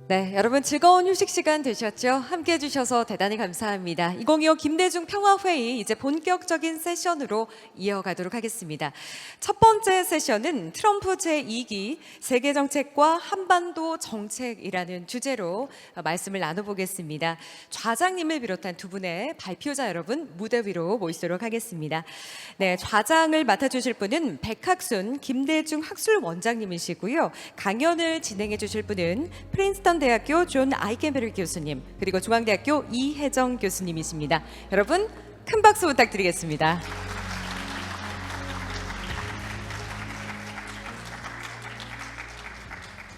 네, 여러분 즐거운 휴식 시간 되셨죠? 함께 해주셔서 대단히 감사합니다. 2025 김대중 평화회의 이제 본격적인 세션으로 이어가도록 하겠습니다. 첫 번째 세션은 트럼프 제2기 세계정책과 한반도 정책이라는 주제로 말씀을 나눠보겠습니다. 좌장님을 비롯한 두 분의 발표자 여러분 무대 위로 모시도록 하겠습니다. 네, 좌장을 맡아주실 분은 백학순 김대중 학술 원장님이시고요. 강연을 진행해 주실 분은 프린스턴 대학교 존 아이켄베리 교수님 그리고 중앙대학교 이혜정 교수님이십니다. 여러분 큰 박수 부탁드리겠습니다.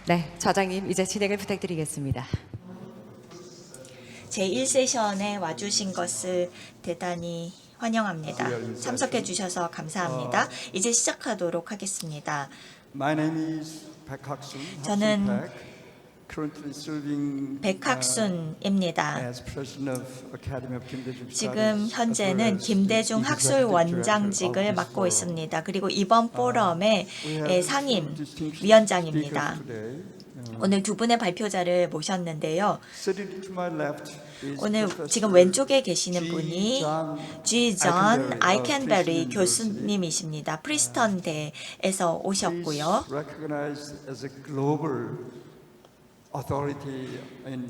네, 좌장님 이제 진행을 부탁드리겠습니다. 제1세션에 와주신 것을 대단히 환영합니다. 참석해 주셔서 감사합니다. 이제 시작하도록 하겠습니다. My name is 백학순. 저는 currently serving 백학순입니다. as president of Academy of Kim 지금 현재는 김대중 학술 원장직을 맡고 있습니다. 그리고 이번 포럼의 상임 위원장입니다. 오늘 두 분의 발표자를 모셨는데요. 오늘 지금 왼쪽에 계시는 분이 G. 존 아이켄베리 교수님이십니다. 프린스턴 대에서 오셨고요.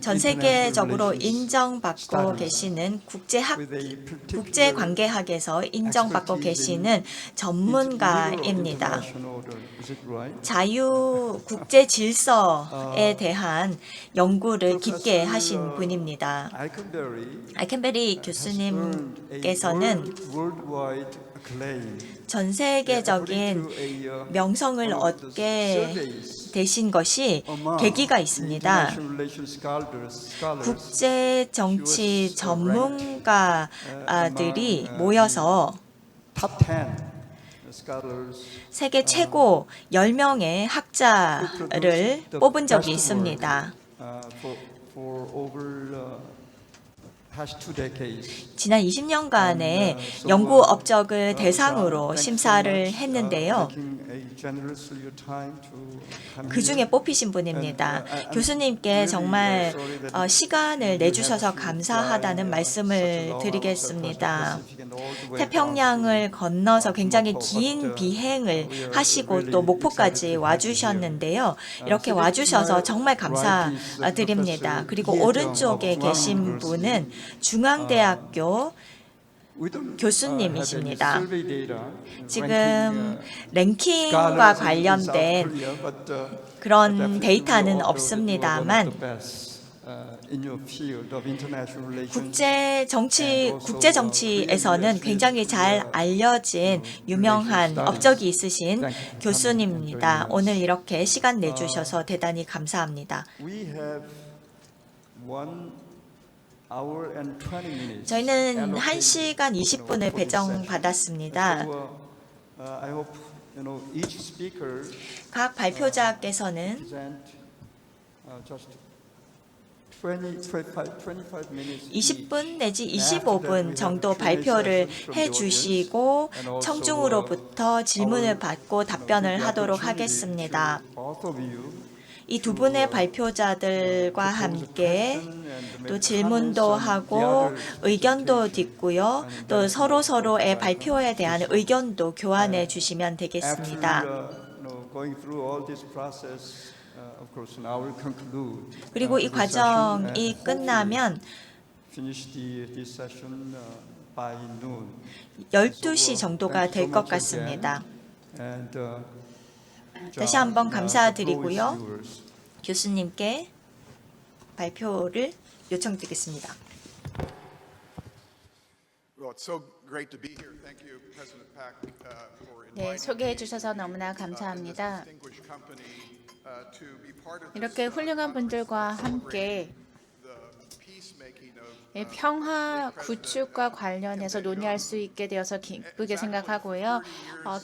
전 세계적으로 인정받고 계시는 국제관계학에서 인정받고 계시는 전문가입니다. 자유 국제 질서에 대한 연구를 깊게 하신 분입니다. 아이켄베리 교수님께서는 전 세계적인 명성을 얻게 되신 것이 계기가 있습니다. 국제 정치 전문가들이 모여서 세계 최고 10명의 학자를 뽑은 적이 있습니다. 지난 20년간의 연구 업적을 대상으로 심사를 했는데요. 그 중에 뽑히신 분입니다. 교수님께 정말 시간을 내주셔서 감사하다는 말씀을 드리겠습니다. 태평양을 건너서 굉장히 긴 비행을 하시고 또 목포까지 와주셨는데요. 이렇게 와주셔서 정말 감사드립니다. 그리고 오른쪽에 계신 분은 중앙대학교 교수님이십니다. 지금 랭킹과 관련된 그런 데이터는 없습니다만 국제 정치에서는 굉장히 잘 알려진 유명한 업적이 있으신 교수님입니다. 오늘 이렇게 시간 내주셔서 대단히 감사합니다. 저희는 1시간 20분을 배정받았습니다. 각 발표자께서는 20분 내지 25분 정도 발표를 해주시고 청중으로부터 질문을 받고 답변을 하도록 하겠습니다. 이 두 분의 발표자들과 함께 또 질문도 하고 의견도 듣고요. 또 서로의 발표에 대한 의견도 교환해 주시면 되겠습니다. 그리고 이 과정이 끝나면 12시 정도가 될 것 같습니다. 다시 한번 감사드리고요. 교수님께 발표를 요청드리겠습니다. 네, 소개해 주셔서 너무나 감사합니다. 이렇게 훌륭한 분들과 함께 평화 구축과 관련해서 논의할 수 있게 되어서 기쁘게 생각하고요.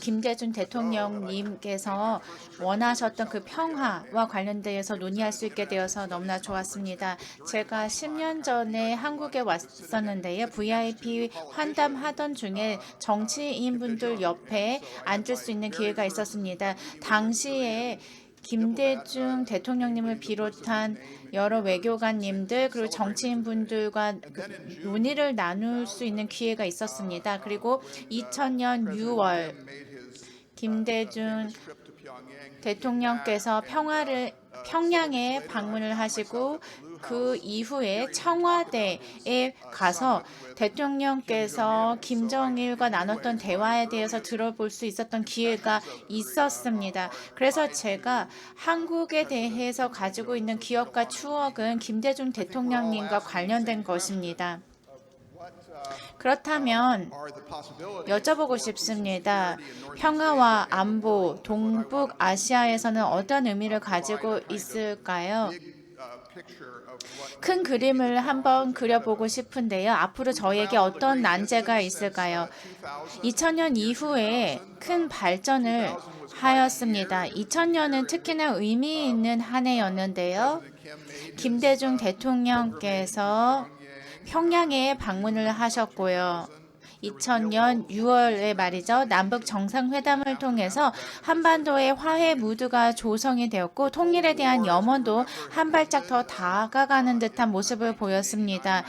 김대중 대통령님께서 원하셨던 그 평화와 관련돼서 논의할 수 있게 되어서 너무나 좋았습니다. 제가 10년 전에 한국에 왔었는데요. VIP 환담하던 중에 정치인분들 옆에 앉을 수 있는 기회가 있었습니다. 당시에 김대중 대통령님을 비롯한 여러 외교관님들 그리고 정치인분들과 논의를 나눌 수 있는 기회가 있었습니다. 그리고 2000년 6월 김대중 대통령께서 평양에 방문을 하시고 그 이후에 청와대에 가서 대통령께서 김정일과 나눴던 대화에 대해서 들어볼 수 있었던 기회가 있었습니다. 그래서 제가 한국에 대해서 가지고 있는 기억과 추억은 김대중 대통령님과 관련된 것입니다. 그렇다면 여쭤보고 싶습니다. 평화와 안보, 동북아시아에서는 어떤 의미를 가지고 있을까요? 큰 그림을 한번 그려보고 싶은데요. 앞으로 저에게 어떤 난제가 있을까요? 2000년 이후에 큰 발전을 하였습니다. 2000년은 특히나 의미 있는 한 해였는데요. 김대중 대통령께서 평양에 방문을 하셨고요. 2000년 6월에 말이죠. 남북 정상회담을 통해서 한반도의 화해 무드가 조성이 되었고 통일에 대한 염원도 한 발짝 더 다가가는 듯한 모습을 보였습니다.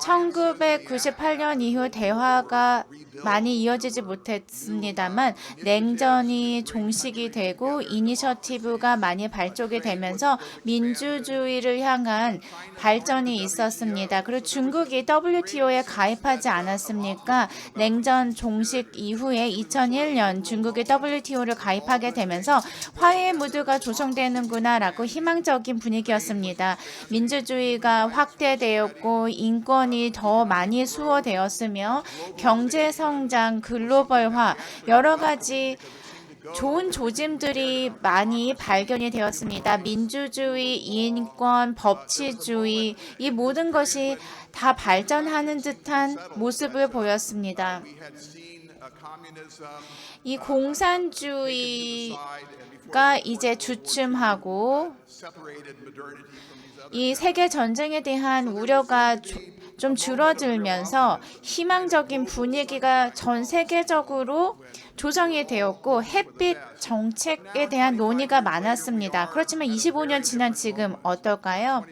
1998년 이후 대화가 많이 이어지지 못했습니다만 냉전이 종식이 되고 이니셔티브가 많이 발족이 되면서 민주주의를 향한 발전이 있었습니다. 그리고 중국이 WTO에 가입하지 않았습니까? 냉전 종식 이후에 2001년 중국이 WTO를 가입하게 되면서 화해 무드가 조성되는구나라고 희망적인 분위기였습니다. 민주주의가 확대되었고 인권이 더 많이 수호되었으며 경제 성장, 글로벌화 여러 가지 좋은 조짐들이 많이 발견이 되었습니다. 민주주의, 인권, 법치주의 이 모든 것이 다 발전하는 듯한 모습을 보였습니다. 이 공산주의가 이제 주춤하고 이 세계 전쟁에 대한 우려가 좀 줄어들면서 희망적인 분위기가 전 세계적으로 조성이 되었고 햇빛 정책에 대한 논의가 많았습니다. 그렇지만 25년 지난 지금 어떨까요?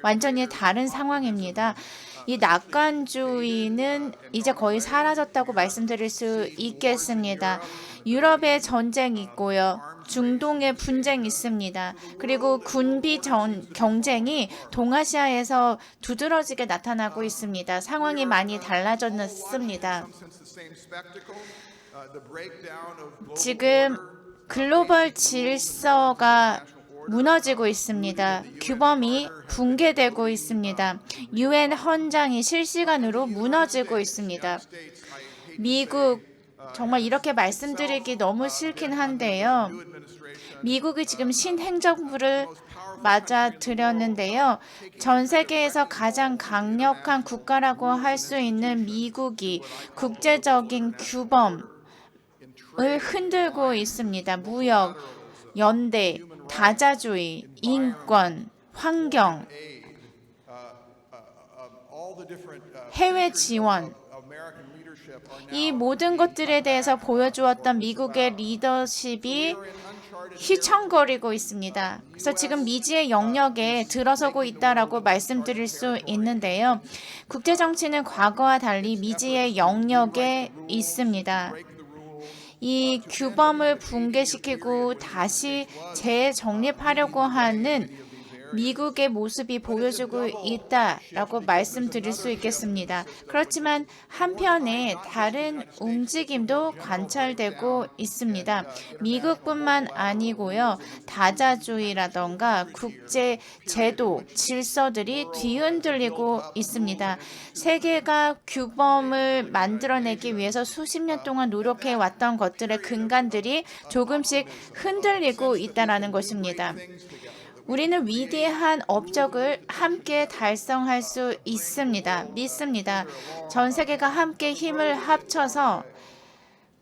완전히 다른 상황입니다. 이 낙관주의는 이제 거의 사라졌다고 말씀드릴 수 있겠습니다. 유럽에 전쟁이 있고요. 중동에 분쟁이 있습니다. 그리고 군비 경쟁이 동아시아에서 두드러지게 나타나고 있습니다. 상황이 많이 달라졌습니다. 지금 글로벌 질서가 무너지고 있습니다. 규범이 붕괴되고 있습니다. UN 헌장이 실시간으로 무너지고 있습니다. 미국 정말 이렇게 말씀드리기 너무 싫긴 한데요. 미국이 지금 신행정부를 맞아들였는데요. 전 세계에서 가장 강력한 국가라고 할 수 있는 미국이 국제적인 규범을 흔들고 있습니다. 무역, 연대, 다자주의, 인권, 환경, 해외 지원 이 모든 것들에 대해서 보여주었던 미국의 리더십이 휘청거리고 있습니다. 그래서 지금 미지의 영역에 들어서고 있다라고 말씀드릴 수 있는데요. 국제정치는 과거와 달리 미지의 영역에 있습니다. 이 규범을 붕괴시키고 다시 재정립하려고 하는 미국의 모습이 보여주고 있다라고 말씀드릴 수 있겠습니다. 그렇지만 한편에 다른 움직임도 관찰되고 있습니다. 미국뿐만 아니고요. 다자주의라던가 국제 제도, 질서들이 뒤흔들리고 있습니다. 세계가 규범을 만들어내기 위해서 수십 년 동안 노력해 왔던 것들의 근간들이 조금씩 흔들리고 있다는 것입니다. 우리는 위대한 업적을 함께 달성할 수 있습니다. 믿습니다. 전 세계가 함께 힘을 합쳐서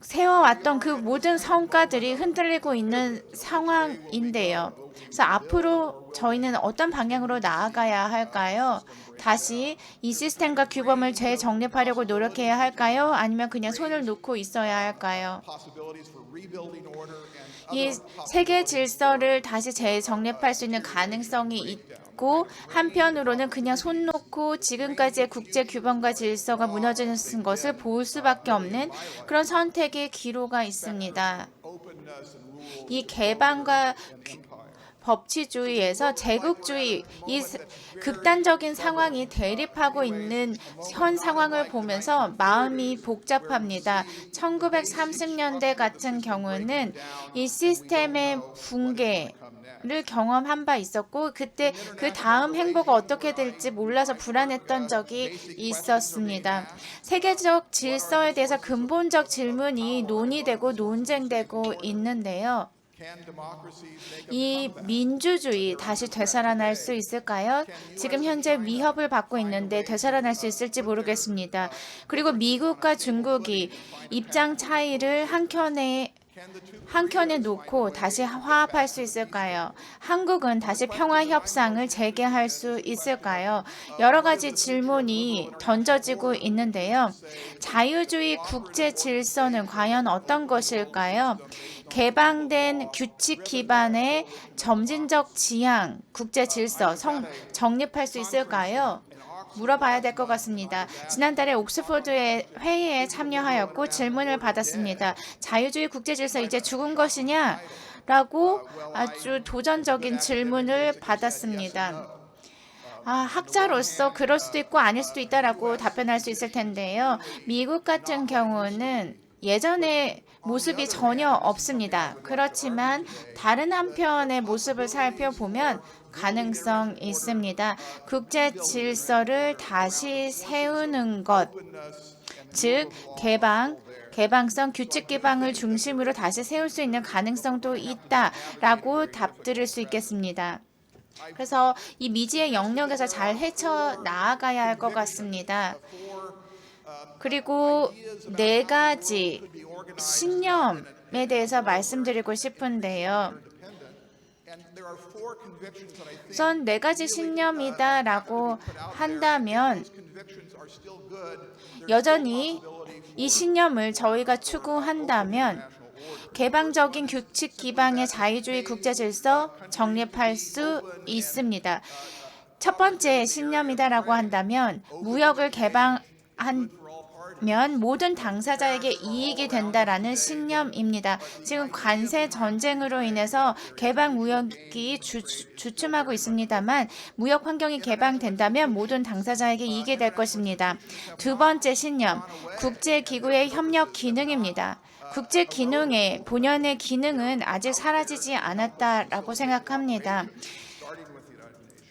세워왔던 그 모든 성과들이 흔들리고 있는 상황인데요. 그래서 앞으로 저희는 어떤 방향으로 나아가야 할까요? 다시 이 시스템과 규범을 재정립하려고 노력해야 할까요? 아니면 그냥 손을 놓고 있어야 할까요? 이 세계 질서를 다시 재정립할 수 있는 가능성이 있고 한편으로는 그냥 손 놓고 지금까지의 국제 규범과 질서가 무너지는 것을 볼 수밖에 없는 그런 선택의 기로가 있습니다. 이 개방과 법치주의에서 제국주의, 이 극단적인 상황이 대립하고 있는 현 상황을 보면서 마음이 복잡합니다. 1930년대 같은 경우는 이 시스템의 붕괴를 경험한 바 있었고 그때 그 다음 행보가 어떻게 될지 몰라서 불안했던 적이 있었습니다. 세계적 질서에 대해서 근본적 질문이 논의되고 논쟁되고 있는데요. 이 민주주의 다시 되살아날 수 있을까요? 지금 현재 위협을 받고 있는데 되살아날 수 있을지 모르겠습니다. 그리고 미국과 중국이 입장 차이를 한켠에 놓고 다시 화합할 수 있을까요? 한국은 다시 평화 협상을 재개할 수 있을까요? 여러 가지 질문이 던져지고 있는데요. 자유주의 국제 질서는 과연 어떤 것일까요? 개방된 규칙 기반의 점진적 지향, 국제 질서 정립할 수 있을까요? 물어봐야 될 것 같습니다. 지난달에 옥스포드의 회의에 참여하였고 질문을 받았습니다. 자유주의 국제 질서 이제 죽은 것이냐? 라고 아주 도전적인 질문을 받았습니다. 학자로서 그럴 수도 있고 아닐 수도 있다라고 답변할 수 있을 텐데요. 미국 같은 경우는 예전의 모습이 전혀 없습니다. 그렇지만 다른 한편의 모습을 살펴보면 가능성 있습니다. 국제 질서를 다시 세우는 것, 즉 개방성, 규칙 기반을 중심으로 다시 세울 수 있는 가능성도 있다라고 답들을 수 있겠습니다. 그래서 이 미지의 영역에서 잘 헤쳐나가야 할 것 같습니다. 그리고 4가지 신념에 대해서 말씀드리고 싶은데요. 우선 4가지 신념이다라고 한다면 여전히 이 신념을 저희가 추구한다면 개방적인 규칙 기반의 자유주의 국제 질서 정립할 수 있습니다. 첫 번째 신념이다라고 한다면 무역을 개방한 모든 당사자에게 이익이 된다라는 신념입니다. 지금 관세 전쟁으로 인해서 개방 무역이 주춤하고 있습니다만 무역 환경이 개방된다면 모든 당사자에게 이익이 될 것입니다. 두 번째 신념, 국제기구의 협력 기능입니다. 국제 기능의 본연의 기능은 아직 사라지지 않았다라고 생각합니다.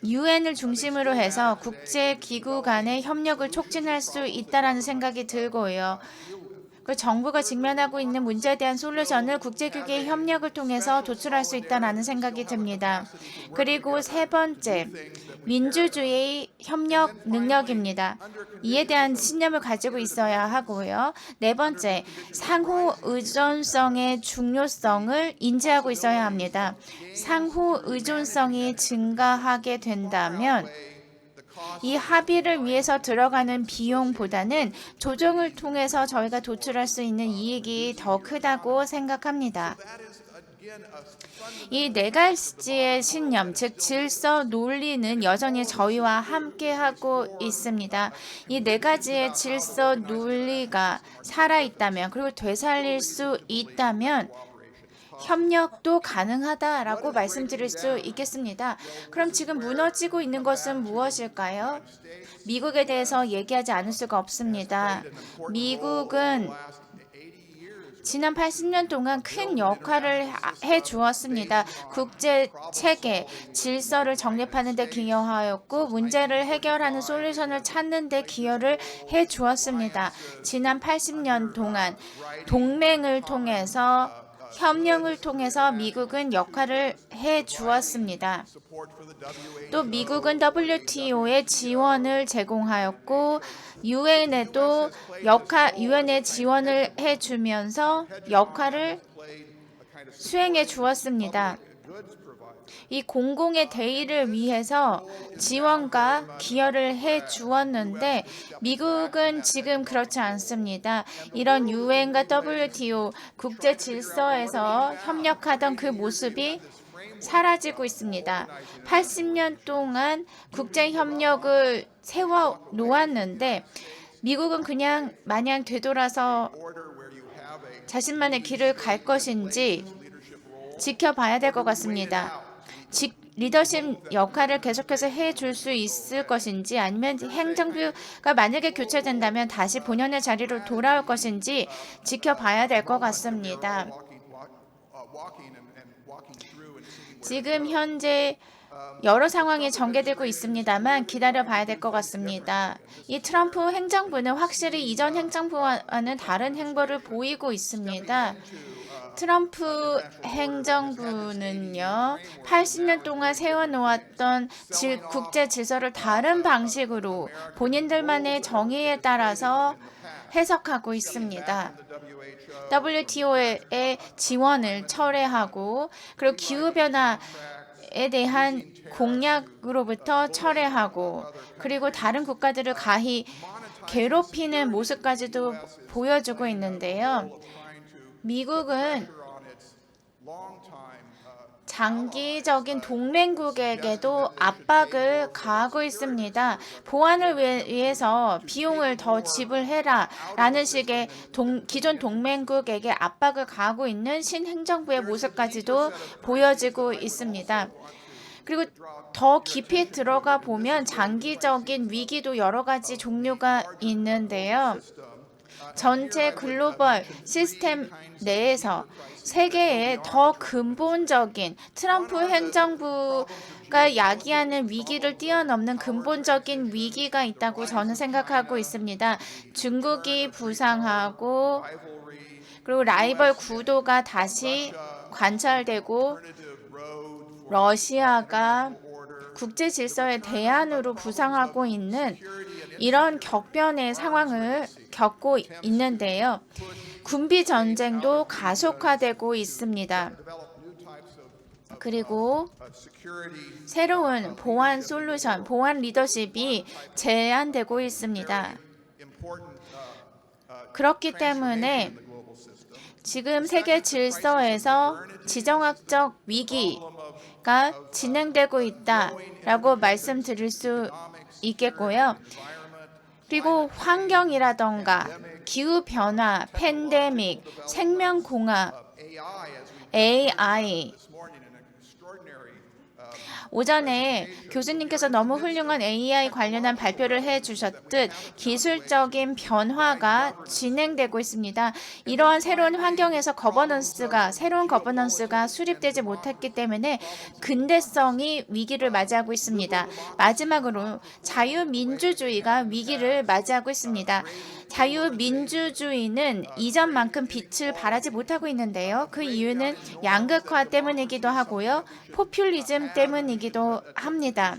유엔을 중심으로 해서 국제기구 간의 협력을 촉진할 수 있다라는 생각이 들고요. 그 정부가 직면하고 있는 문제에 대한 솔루션을 국제기구의 협력을 통해서 도출할 수 있다는 생각이 듭니다. 그리고 세 번째, 민주주의 협력 능력입니다. 이에 대한 신념을 가지고 있어야 하고요. 네 번째, 상호 의존성의 중요성을 인지하고 있어야 합니다. 상호 의존성이 증가하게 된다면 이 합의를 위해서 들어가는 비용보다는 조정을 통해서 저희가 도출할 수 있는 이익이 더 크다고 생각합니다. 이 4가지의 신념, 즉 질서 논리는 여전히 저희와 함께하고 있습니다. 이 4가지의 질서 논리가 살아있다면 그리고 되살릴 수 있다면 협력도 가능하다라고 말씀드릴 수 있겠습니다. 그럼 지금 무너지고 있는 것은 무엇일까요? 미국에 대해서 얘기하지 않을 수가 없습니다. 미국은 지난 80년 동안 큰 역할을 해주었습니다. 국제 체계, 질서를 정립하는 데 기여하였고 문제를 해결하는 솔루션을 찾는 데 기여를 해주었습니다. 지난 80년 동안 동맹을 통해서 협력을 통해서 미국은 역할을 해 주었습니다. 또 미국은 WTO에 지원을 제공하였고 유엔에도 유엔에 지원을 해주면서 역할을 수행해 주었습니다. 이 공공의 대의를 위해서 지원과 기여를 해 주었는데 미국은 지금 그렇지 않습니다. 이런 유엔과 WTO 국제 질서에서 협력하던 그 모습이 사라지고 있습니다. 80년 동안 국제 협력을 세워 놓았는데 미국은 그냥 마냥 되돌아서 자신만의 길을 갈 것인지 지켜봐야 될 것 같습니다. 리더십 역할을 계속해서 해줄 수 있을 것인지 아니면 행정부가 만약에 교체된다면 다시 본연의 자리로 돌아올 것인지 지켜봐야 될 것 같습니다. 지금 현재 여러 상황이 전개되고 있습니다만 기다려봐야 될 것 같습니다. 이 트럼프 행정부는 확실히 이전 행정부와는 다른 행보를 보이고 있습니다. 트럼프 행정부는요, 80년 동안 세워놓았던 국제 질서를 다른 방식으로 본인들만의 정의에 따라서 해석하고 있습니다. WTO의 지원을 철회하고 그리고 기후변화에 대한 공약으로부터 철회하고 그리고 다른 국가들을 가히 괴롭히는 모습까지도 보여주고 있는데요. 미국은 장기적인 동맹국에게도 압박을 가하고 있습니다. 보안을 위해서 비용을 더 지불해라 라는 식의 기존 동맹국에게 압박을 가하고 있는 신행정부의 모습까지도 보여지고 있습니다. 그리고 더 깊이 들어가 보면 장기적인 위기도 여러 가지 종류가 있는데요. 전체 글로벌 시스템 내에서 세계의 더 근본적인 트럼프 행정부가 야기하는 위기를 뛰어넘는 근본적인 위기가 있다고 저는 생각하고 있습니다. 중국이 부상하고 그리고 라이벌 구도가 다시 관찰되고 러시아가 국제 질서의 대안으로 부상하고 있는 이런 격변의 상황을 겪고 있는데요. 군비 전쟁도 가속화되고 있습니다. 그리고 새로운 보안 솔루션, 보안 리더십이 제안되고 있습니다. 그렇기 때문에 지금 세계 질서에서 지정학적 위기가 진행되고 있다라고 말씀드릴 수 있겠고요. 그리고 환경이라던가 기후변화, 팬데믹, 생명공학, AI, 오전에 교수님께서 너무 훌륭한 AI 관련한 발표를 해주셨듯 기술적인 변화가 진행되고 있습니다. 이러한 새로운 환경에서 새로운 거버넌스가 수립되지 못했기 때문에 근대성이 위기를 맞이하고 있습니다. 마지막으로 자유민주주의가 위기를 맞이하고 있습니다. 자유민주주의는 이전만큼 빛을 발하지 못하고 있는데요. 그 이유는 양극화 때문이기도 하고요. 포퓰리즘 때문이기도 합니다.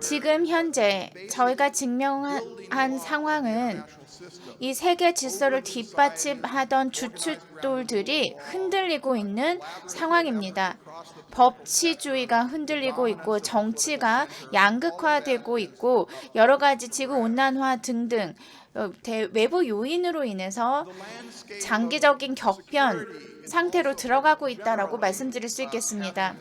지금 현재 저희가 직면한 상황은 이 세계 질서를 뒷받침하던 주춧돌들이 흔들리고 있는 상황입니다. 법치주의가 흔들리고 있고 정치가 양극화되고 있고 여러 가지 지구온난화 등등 외부 요인으로 인해서 장기적인 격변 상태로 들어가고 있다라고 말씀드릴 수 있겠습니다.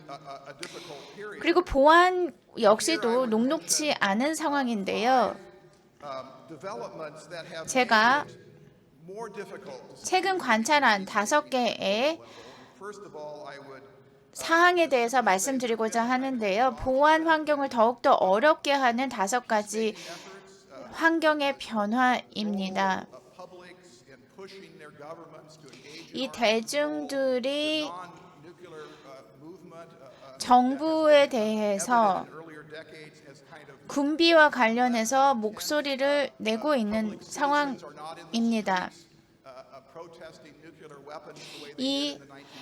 그리고 보안 역시도 녹록치 않은 상황인데요. 제가 최근 관찰한 5개의 사항에 대해서 말씀드리고자 하는데요. 보안 환경을 더욱더 어렵게 하는 5가지 환경의 변화입니다. 이 대중들이 정부에 대해서 군비와 관련해서 목소리를 내고 있는 상황입니다. 이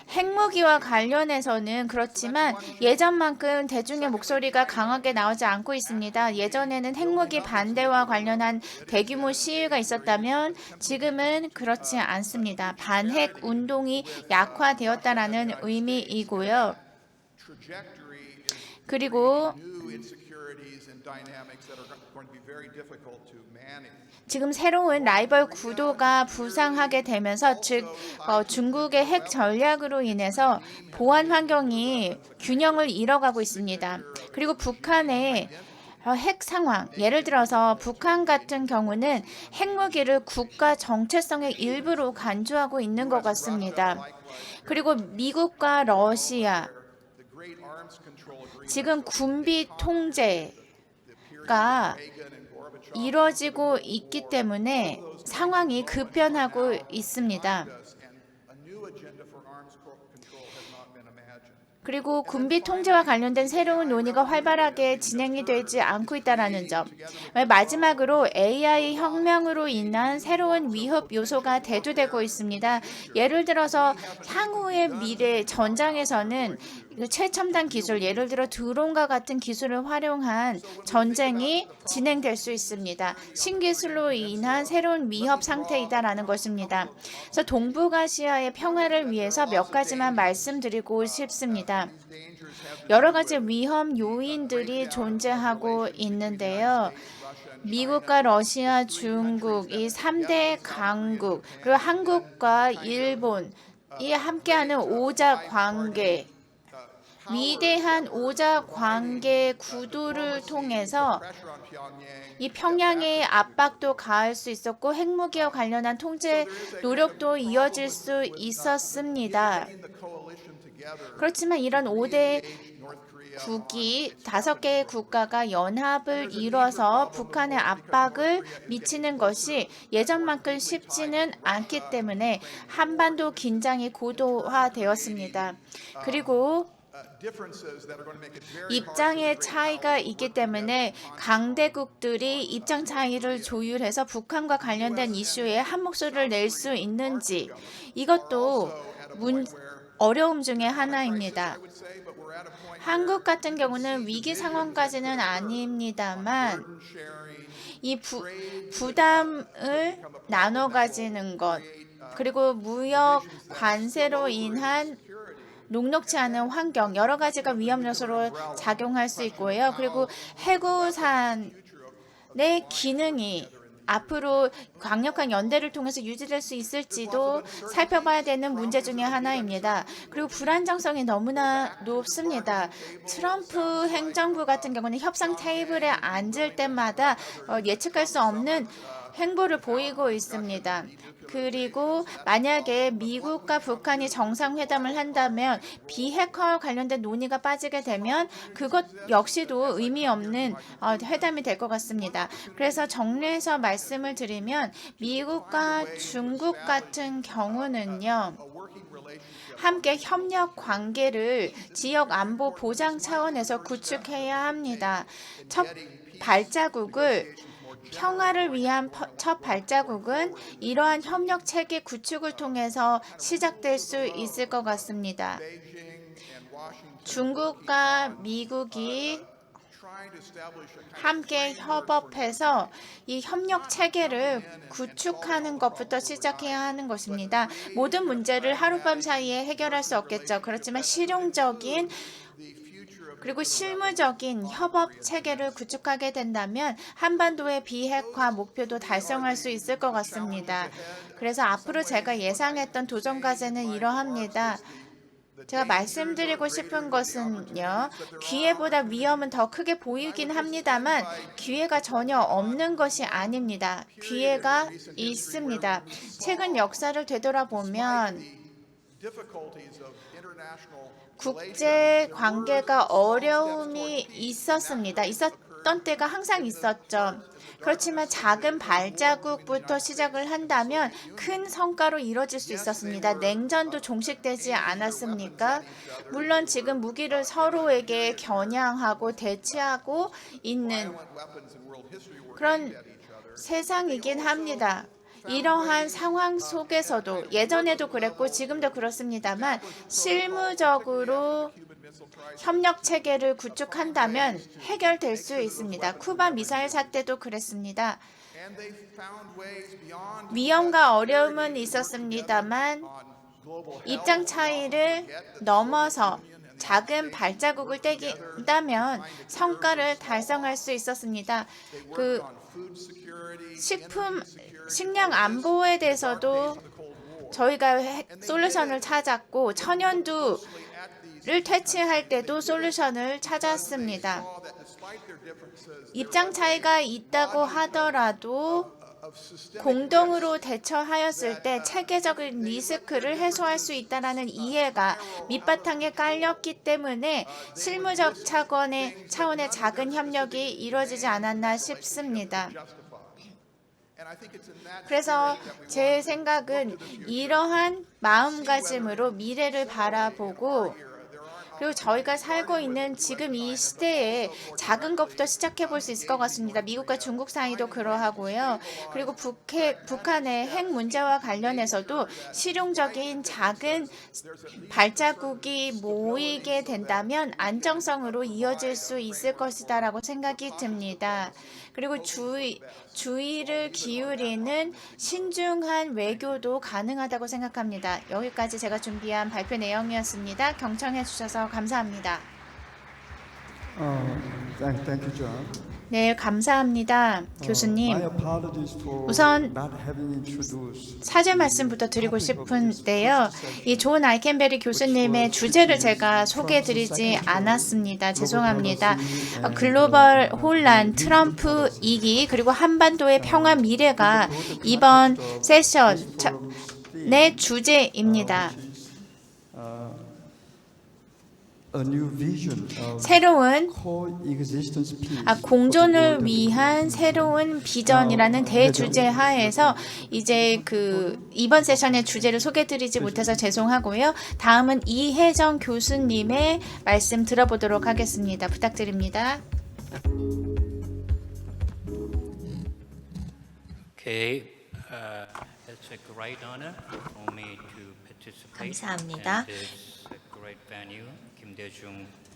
핵무기와 관련해서는 그렇지만 예전만큼 대중의 목소리가 강하게 나오지 않고 있습니다. 예전에는 핵무기 반대와 관련한 대규모 시위가 있었다면 지금은 그렇지 않습니다. 반핵 운동이 약화되었다라는 의미이고요. 그리고 지금 새로운 라이벌 구도가 부상하게 되면서 즉 중국의 핵 전략으로 인해서 보안 환경이 균형을 잃어가고 있습니다. 그리고 북한의 핵 상황, 예를 들어서 북한 같은 경우는 핵무기를 국가 정체성의 일부로 간주하고 있는 것 같습니다. 그리고 미국과 러시아, 지금 군비 통제가 이루어지고 있기 때문에 상황이 급변하고 있습니다. 그리고 군비 통제와 관련된 새로운 논의가 활발하게 진행이 되지 않고 있다는 점. 마지막으로 AI 혁명으로 인한 새로운 위협 요소가 대두되고 있습니다. 예를 들어서 향후의 미래 전장에서는 최첨단 기술, 예를 들어 드론과 같은 기술을 활용한 전쟁이 진행될 수 있습니다. 신기술로 인한 새로운 위협 상태이다라는 것입니다. 그래서 동북아시아의 평화를 위해서 몇 가지만 말씀드리고 싶습니다. 여러 가지 위험 요인들이 존재하고 있는데요. 미국과 러시아, 중국, 이 3대 강국, 그리고 한국과 일본이 함께하는 오자 관계, 위대한 오자 관계 구도를 통해서 이 평양의 압박도 가할 수 있었고 핵무기와 관련한 통제 노력도 이어질 수 있었습니다. 그렇지만 이런 5대 국이 5개의 국가가 연합을 이뤄서 북한에 압박을 미치는 것이 예전만큼 쉽지는 않기 때문에 한반도 긴장이 고도화되었습니다. 그리고 입장의 차이가 있기 때문에 강대국들이 입장 차이를 조율해서 북한과 관련된 이슈에 한 목소리를 낼 수 있는지 이것도 어려움 중에 하나입니다. 한국 같은 경우는 위기 상황까지는 아닙니다만 이 부담을 나눠 가지는 것 그리고 무역 관세로 인한 녹록지 않은 환경 여러 가지가 위험 요소로 작용할 수 있고요. 그리고 해구산의 기능이 앞으로 강력한 연대를 통해서 유지될 수 있을지도 살펴봐야 되는 문제 중에 하나입니다. 그리고 불안정성이 너무나 높습니다. 트럼프 행정부 같은 경우는 협상 테이블에 앉을 때마다 예측할 수 없는 행보를 보이고 있습니다. 그리고 만약에 미국과 북한이 정상회담을 한다면 비핵화와 관련된 논의가 빠지게 되면 그것 역시도 의미 없는 회담이 될 것 같습니다. 그래서 정리해서 말씀을 드리면 미국과 중국 같은 경우는요. 함께 협력 관계를 지역 안보 보장 차원에서 구축해야 합니다. 첫 발자국을 평화를 위한 첫 발자국은 이러한 협력 체계 구축을 통해서 시작될 수 있을 것 같습니다. 중국과 미국이 함께 협업해서 이 협력 체계를 구축하는 것부터 시작해야 하는 것입니다. 모든 문제를 하룻밤 사이에 해결할 수 없겠죠. 그렇지만 실용적인 그리고 실무적인 협업 체계를 구축하게 된다면 한반도의 비핵화 목표도 달성할 수 있을 것 같습니다. 그래서 앞으로 제가 예상했던 도전 과제는 이러합니다. 제가 말씀드리고 싶은 것은요. 기회보다 위험은 더 크게 보이긴 합니다만 기회가 전혀 없는 것이 아닙니다. 기회가 있습니다. 최근 역사를 되돌아보면 국제 관계가 어려움이 있었습니다. 있었던 때가 항상 있었죠. 그렇지만 작은 발자국부터 시작을 한다면 큰 성과로 이뤄질 수 있었습니다. 냉전도 종식되지 않았습니까? 물론 지금 무기를 서로에게 겨냥하고 대치하고 있는 그런 세상이긴 합니다. 이러한 상황 속에서도 예전에도 그랬고 지금도 그렇습니다만 실무적으로 협력 체계를 구축한다면 해결될 수 있습니다. 쿠바 미사일 사태도 그랬습니다. 위험과 어려움은 있었습니다만 입장 차이를 넘어서 작은 발자국을 떼긴다면 성과를 달성할 수 있었습니다. 그 식량 안보에 대해서도 저희가 솔루션을 찾았고 천연두를 퇴치할 때도 솔루션을 찾았습니다. 입장 차이가 있다고 하더라도 공동으로 대처하였을 때 체계적인 리스크를 해소할 수 있다는 이해가 밑바탕에 깔렸기 때문에 실무적 차원의 작은 협력이 이루어지지 않았나 싶습니다. 그래서 제 생각은 이러한 마음가짐으로 미래를 바라보고 그리고 저희가 살고 있는 지금 이 시대에 작은 것부터 시작해 볼 수 있을 것 같습니다. 미국과 중국 사이도 그러하고요. 그리고 북한의 핵 문제와 관련해서도 실용적인 작은 발자국이 모이게 된다면 안정성으로 이어질 수 있을 것이다라고 생각이 듭니다. 그리고 주의를 기울이는 신중한 외교도 가능하다고 생각합니다. 여기까지 제가 준비한 발표 내용이었습니다. 경청해 주셔서 감사합니다. Thank you, John. 네, 감사합니다. 교수님. My apologies for 우선 not having introduced 사죄 말씀부터 드리고 싶은데요. 이 존 아이켄베리 교수님의 주제를 제가 소개해드리지 않았습니다. 죄송합니다. 글로벌 혼란, 트럼프 2기, 그리고 한반도의 평화 미래가 이번 세션의 주제입니다. a new vision of 새로운 coexistence peace. 공존을 위한 새로운 비전이라는 대주제 하에서 이제 이번 세션의 주제를 소개드리지 못해서 죄송하고요. 다음은 이혜정 교수님의 말씀 들어보도록 하겠습니다. 부탁드립니다. Okay, it's a great honor for me to participate 감사합니다. in this great venue,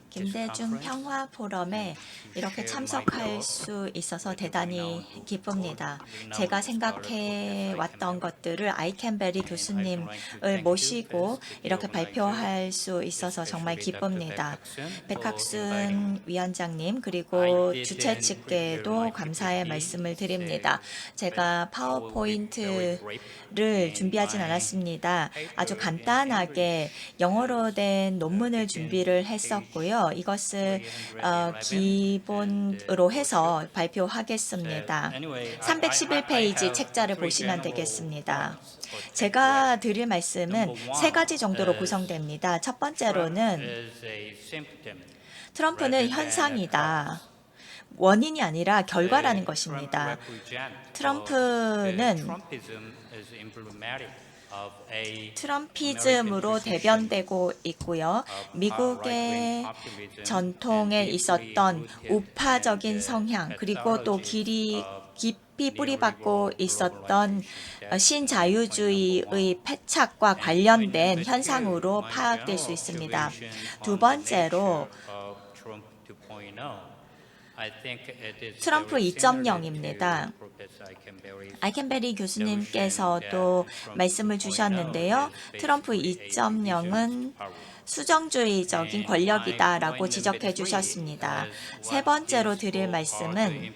김대중 평화 포럼에 이렇게 참석할 수 있어서 대단히 기쁩니다. 제가 생각해 왔던 것들을 아이켄베리 교수님을 모시고 이렇게 발표할 수 있어서 정말 기쁩니다. 백학순 위원장님 그리고 주최 측께도 감사의 말씀을 드립니다. 제가 파워포인트를 준비하진 않았습니다. 아주 간단하게 영어로 된 논문을 준비를 했었고요. 이것을 기본으로 해서 발표하겠습니다. 311페이지 책자를 보시면 되겠습니다. 제가 드릴 말씀은 세 가지 정도로 구성됩니다. 첫 번째로는 트럼프는 현상이다. 원인이 아니라 결과라는 것입니다. 트럼프는 트럼피즘으로 대변되고 있고요. 미국의 전통에 있었던 우파적인 성향 그리고 또 깊이 뿌리박고 있었던 신자유주의의 패착과 관련된 현상으로 파악될 수 있습니다. 두 번째로 트럼프 2.0입니다. 아이켄베리 교수님께서도 말씀을 주셨는데요. 트럼프 2.0은 수정주의적인 권력이다라고 지적해 주셨습니다. 세 번째로 드릴 말씀은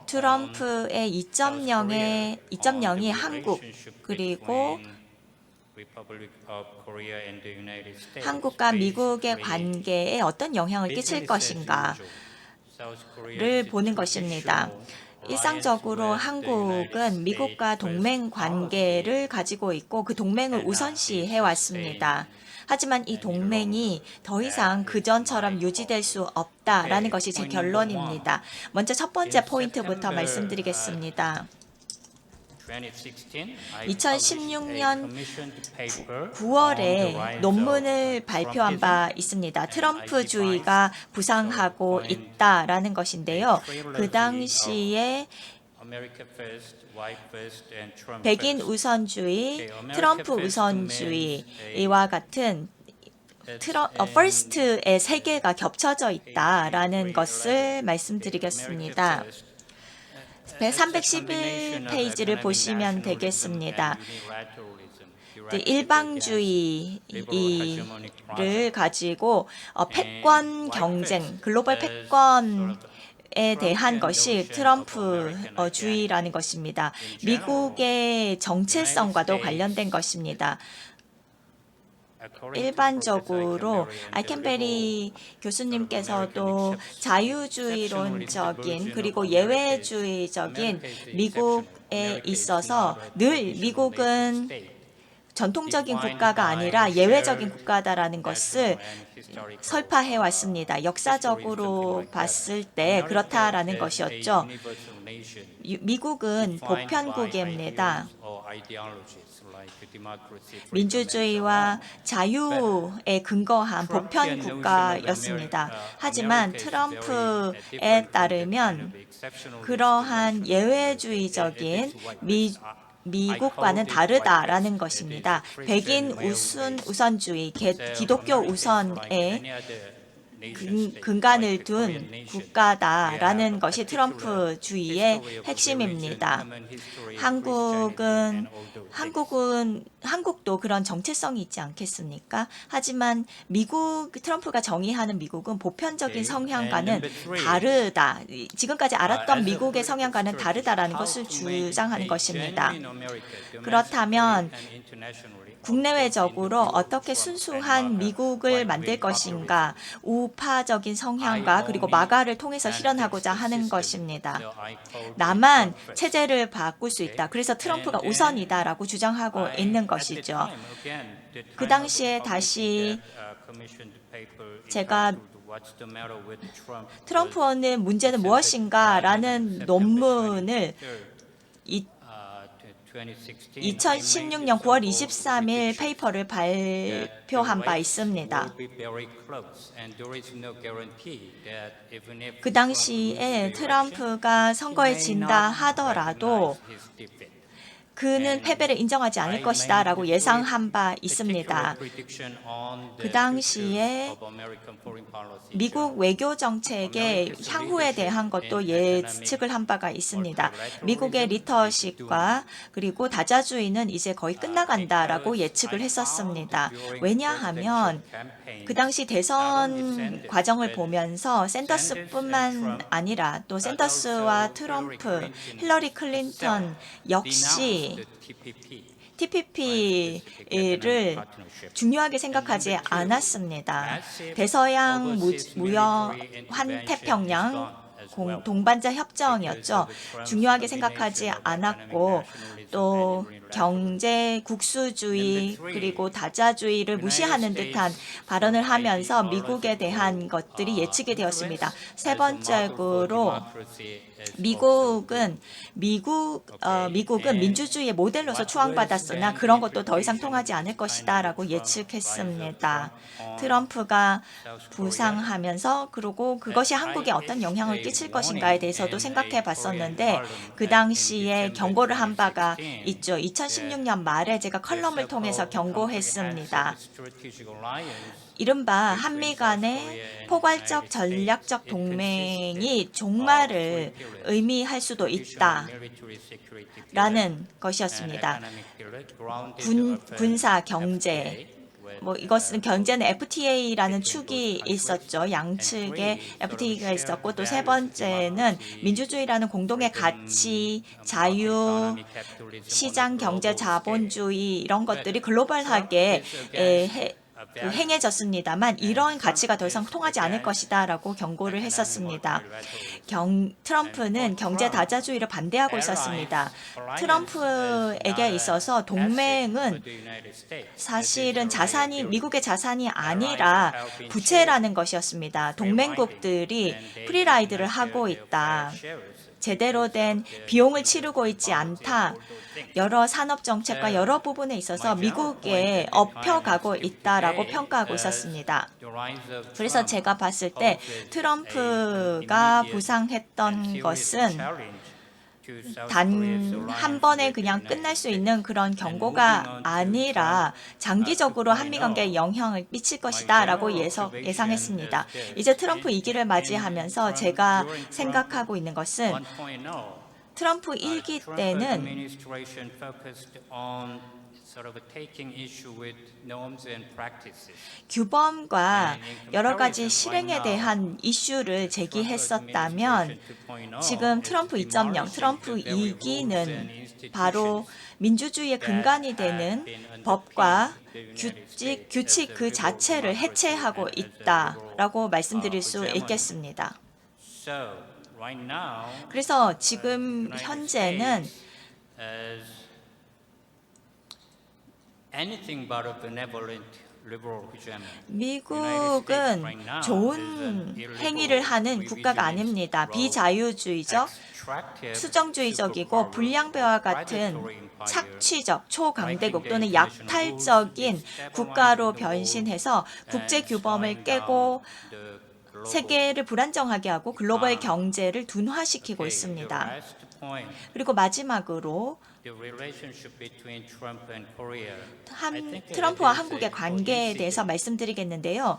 트럼프의 2.0이 한국 그리고 한국과 미국의 관계에 어떤 영향을 끼칠 것인가를 보는 것입니다. 일상적으로 한국은 미국과 동맹 관계를 가지고 있고 그 동맹을 우선시해 왔습니다. 하지만 이 동맹이 더 이상 그전처럼 유지될 수 없다라는 것이 제 결론입니다. 먼저 첫 번째 포인트부터 말씀드리겠습니다. 2016년 9월에 논문을 발표한 바 있습니다. 트럼프주의가 부상하고 있다라는 것인데요. 그 당시에 백인 우선주의, 트럼프 우선주의와 같은 first의 세계가 겹쳐져 있다라는 것을 말씀드리겠습니다. 311페이지를 보시면 되겠습니다. 일방주의를 가지고 패권 경쟁, 글로벌 패권에 대한 것이 트럼프주의라는 것입니다. 미국의 정체성과도 관련된 것입니다. 일반적으로 알켄베리 교수님께서도 자유주의론적인 그리고 예외주의적인 미국에 있어서 늘 미국은 전통적인 국가가 아니라 예외적인 국가다라는 것을 설파해 왔습니다. 역사적으로 봤을 때 그렇다라는 것이었죠. 미국은 보편국입니다. 민주주의와 자유에 근거한 보편 국가였습니다. 하지만 트럼프에 따르면 그러한 예외주의적인 미국과는 다르다라는 것입니다. 백인 우선주의, 기독교 우선에 근간을 둔 국가다라는 것이 트럼프주의의 핵심입니다. 한국도 그런 정체성이 있지 않겠습니까? 하지만 트럼프가 정의하는 미국은 보편적인 성향과는 다르다. 지금까지 알았던 미국의 성향과는 다르다라는 것을 주장하는 것입니다. 그렇다면 국내외적으로 어떻게 순수한 미국을 만들 것인가, 우파적인 성향과 그리고 마가를 통해서 실현하고자 하는 것입니다. 나만 체제를 바꿀 수 있다. 그래서 트럼프가 우선이다라고 주장하고 있는 것이죠. 그 당시에 다시 제가 트럼프의 문제는 무엇인가라는 논문을 2016년 9월 23일 페이퍼를 발표한 바 있습니다. 그 당시에 트럼프가 선거에 진다 하더라도 그는 패배를 인정하지 않을 것이다 라고 예상한 바 있습니다. 그 당시에 미국 외교 정책의 향후에 대한 것도 예측을 한 바가 있습니다. 미국의 리더십과 그리고 다자주의는 이제 거의 끝나간다라고 예측을 했었습니다. 왜냐하면 그 당시 대선 과정을 보면서 샌더스뿐만 아니라 또 샌더스와 트럼프, 힐러리 클린턴 역시 TPP를 중요하게 생각하지 않았습니다. 대서양 무역 환태평양 동반자 협정이었죠. 중요하게 생각하지 않았고 또 경제 국수주의 그리고 다자주의를 무시하는 듯한 발언을 하면서 미국에 대한 것들이 예측이 되었습니다. 세 번째로 미국은 민주주의의 모델로서 추앙받았으나 그런 것도 더 이상 통하지 않을 것이다 라고 예측했습니다. 트럼프가 부상하면서 그리고 그것이 한국에 어떤 영향을 끼칠 것인가에 대해서도 생각해 봤었는데 그 당시에 경고를 한 바가 있죠. 2016년 말에 제가 컬럼을 통해서 경고했습니다. 이른바 한미 간의 포괄적 전략적 동맹이 종말을 의미할 수도 있다라는 것이었습니다. 군사, 경제, 이것은 경제는 FTA라는 축이 있었죠. 양측의 FTA가 있었고 또 세 번째는 민주주의라는 공동의 가치, 자유, 시장 경제 자본주의 이런 것들이 글로벌하게 행해졌습니다만 이런 가치가 더 이상 통하지 않을 것이다 라고 경고를 했었습니다. 트럼프는 경제 다자주의를 반대하고 있었습니다. 트럼프에게 있어서 동맹은 사실은 미국의 자산이 아니라 부채라는 것이었습니다. 동맹국들이 프리라이드를 하고 있다. 제대로 된 비용을 치르고 있지 않다. 여러 산업 정책과 여러 부분에 있어서 미국에 업혀가고 있다라고 평가하고 있었습니다. 그래서 제가 봤을 때 트럼프가 부상했던 것은 단 한 번에 그냥 끝날 수 있는 그런 경고가 아니라 장기적으로 한미 관계에 영향을 미칠 것이다 라고 예상했습니다. 이제 트럼프 2기를 맞이하면서 제가 생각하고 있는 것은 트럼프 1기 때는 규범과 여러 가지 실행에 대한 이슈를 제기했었다면 지금 트럼프 2.0, 트럼프 2기는 바로 민주주의의 근간이 되는 법과 규칙 그 자체를 해체하고 있다라고 말씀드릴 수 있겠습니다. 그래서 지금 현재는 미국은 좋은 행위를 하는 국가가 아닙니다. 비자유주의적, 수정주의적이고 불량배와 같은 착취적, 초강대국 또는 약탈적인 국가로 변신해서 국제 규범을 깨고 세계를 불안정하게 하고 글로벌 경제를 둔화시키고 있습니다. 그리고 마지막으로 트럼프와 한국의 관계에 대해서 말씀드리겠는데요.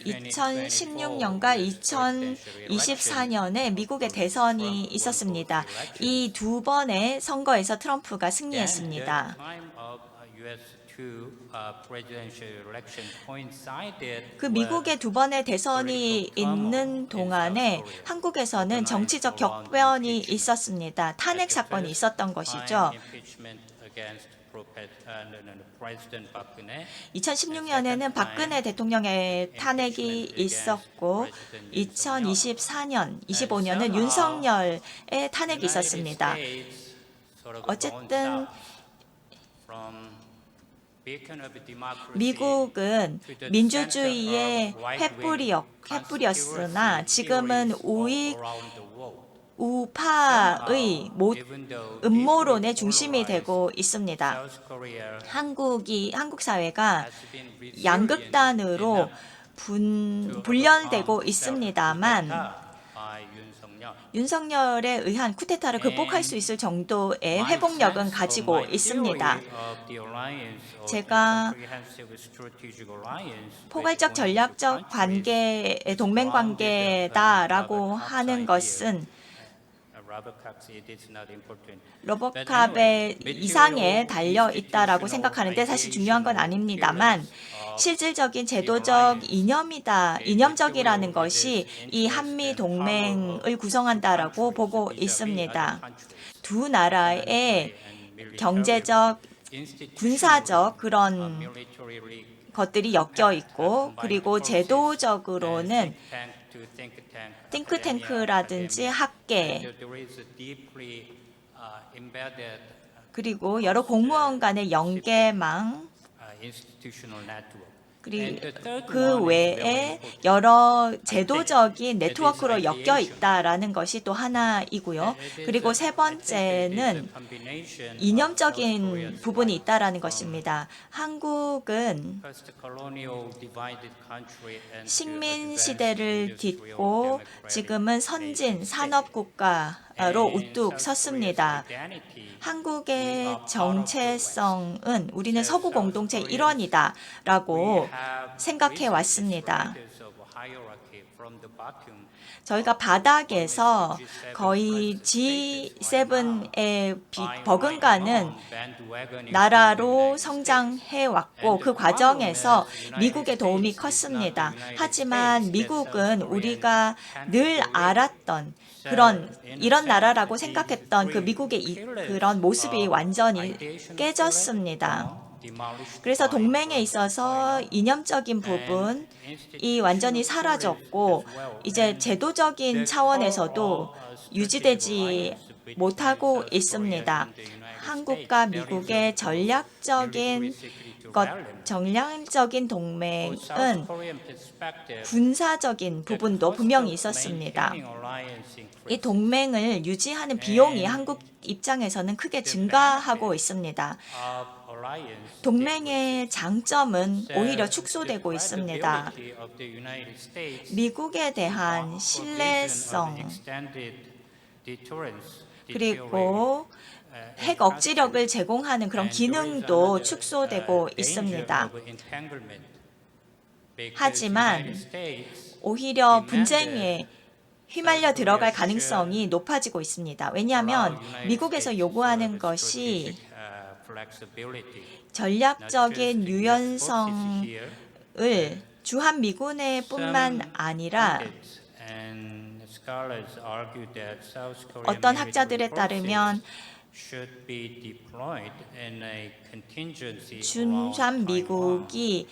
2016년과 2024년에 미국의 대선이 있었습니다. 이 두 번의 선거에서 트럼프가 승리했습니다. 그 미국의 두 번의 대선이 있는 동안에 한국에서는 정치적 격변이 있었습니다. 탄핵 사건이 있었던 것이죠. 2016년에는 박근혜 대통령의 탄핵이 있었고 2024년, 25년은 윤석열의 탄핵이 있었습니다. 어쨌든 미국은 민주주의의 횃불이었으나 지금은 우파의 음모론의 중심이 되고 있습니다. 한국 사회가 양극단으로 분열되고 있습니다만 윤석열에 의한 쿠데타를 극복할 수 있을 정도의 회복력은 가지고 있습니다. 제가 포괄적 전략적 관계, 동맹 관계다라고 하는 것은 로버캅의 이상에 달려 있다라고 생각하는데 사실 중요한 건 아닙니다만 실질적인 제도적 이념적이라는 것이 이 한미 동맹을 구성한다라고 보고 있습니다. 두 나라의 경제적, 군사적 그런 것들이 엮여 있고 그리고 제도적으로는 띵크탱크라든지 학계 그리고 여러 공무원 간의 연계망 그리고 그 외에 여러 제도적인 네트워크로 엮여 있다라는 것이 또 하나이고요. 그리고 세 번째는 이념적인 부분이 있다라는 것입니다. 한국은 식민 시대를 딛고 지금은 선진 산업 국가로 우뚝 섰습니다. 한국의 정체성은 우리는 서구 공동체 일원이다라고 생각해 왔습니다. 저희가 바닥에서 거의 G7에 버금가는 나라로 성장해 왔고 그 과정에서 미국의 도움이 컸습니다. 하지만 미국은 우리가 늘 알았던 이런 나라라고 생각했던 그 미국의 그런 모습이 완전히 깨졌습니다. 그래서 동맹에 있어서 이념적인 부분이 완전히 사라졌고 이제 제도적인 차원에서도 유지되지 못하고 있습니다. 한국과 미국의 전략적인 동맹은 군사적인 부분도 분명히 있었습니다. 이 동맹을 유지하는 비용이 한국 입장에서는 크게 증가하고 있습니다. 동맹의 장점은 오히려 축소되고 있습니다. 미국에 대한 신뢰성 그리고 핵 억지력을 제공하는 그런 기능도 축소되고 있습니다. 하지만 오히려 분쟁에 휘말려 들어갈 가능성이 높아지고 있습니다. 왜냐하면 미국에서 요구하는 것이 전략적인 유연성을 주한미군에 뿐만 아니라 어떤 학자들에 따르면 주한미국이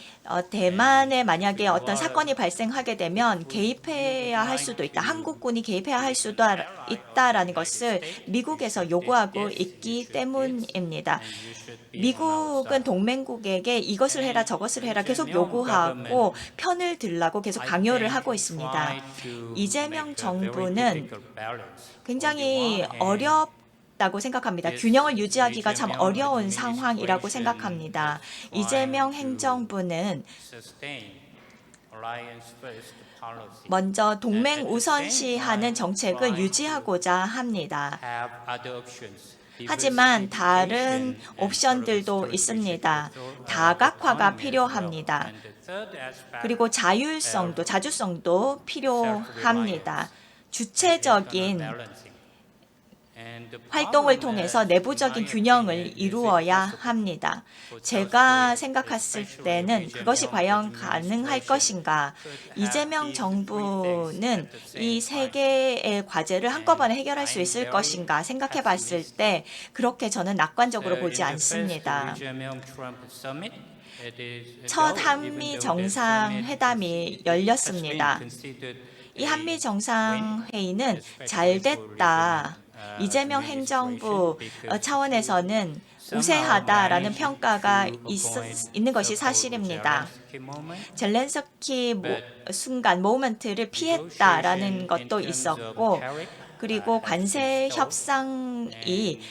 대만에 만약에 어떤 사건이 발생하게 되면 개입해야 할 수도 있다. 한국군이 개입해야 할 수도 있다라는 것을 미국에서 요구하고 있기 때문입니다. 미국은 동맹국에게 이것을 해라 저것을 해라 계속 요구하고 편을 들라고 계속 강요를 하고 있습니다. 이재명 정부는 굉장히 어렵다고 생각합니다. 균형을 유지하기가 참 어려운 상황이라고 생각합니다. 이재명 행정부는 먼저 동맹 우선시하는 정책을 유지하고자 합니다. 하지만 다른 옵션들도 있습니다. 다각화가 필요합니다. 그리고 자주성도 필요합니다. 주체적인 활동을 통해서 내부적인 균형을 이루어야 합니다. 제가 생각했을 때는 그것이 과연 가능할 것인가? 이재명 정부는 이 세 개의 과제를 한꺼번에 해결할 수 있을 것인가 생각해 봤을 때 그렇게 저는 낙관적으로 보지 않습니다. 첫 한미 정상회담이 열렸습니다. 이 한미 정상회의는 잘 됐다. 이재명 행정부 차원에서는 우세하다라는 평가가 있는 것이 사실입니다. 젤렌스키 순간 모멘트를 피했다라는 것도 있었고 그리고 관세 협상이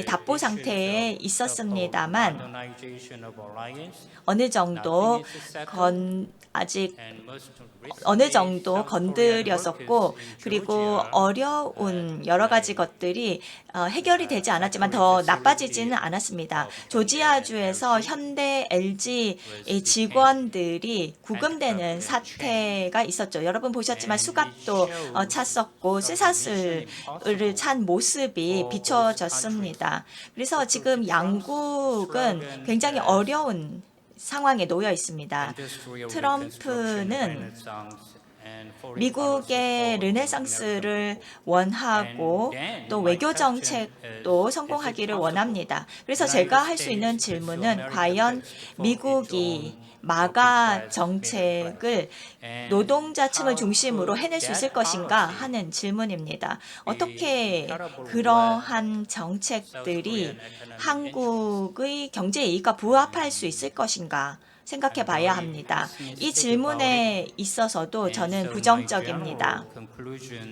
답보 상태에 있었습니다만 어느 정도 건드렸었고 그리고 어려운 여러 가지 것들이 해결이 되지 않았지만 더 나빠지지는 않았습니다. 조지아주에서 현대 LG 직원들이 구금되는 사태가 있었죠. 여러분 보셨지만 수갑도 찼었고 쇠사슬을 찬 모습이 비춰졌습니다. 그래서 지금 양국은 굉장히 어려운 상황에 놓여 있습니다. 트럼프는 미국의 르네상스를 원하고 또 외교 정책도 성공하기를 원합니다. 그래서 제가 할 수 있는 질문은 과연 미국이 마가 정책을 노동자층을 중심으로 해낼 수 있을 것인가 하는 질문입니다. 어떻게 그러한 정책들이 한국의 경제 이익과 부합할 수 있을 것인가 생각해 봐야 합니다. 이 질문에 있어서도 저는 부정적입니다.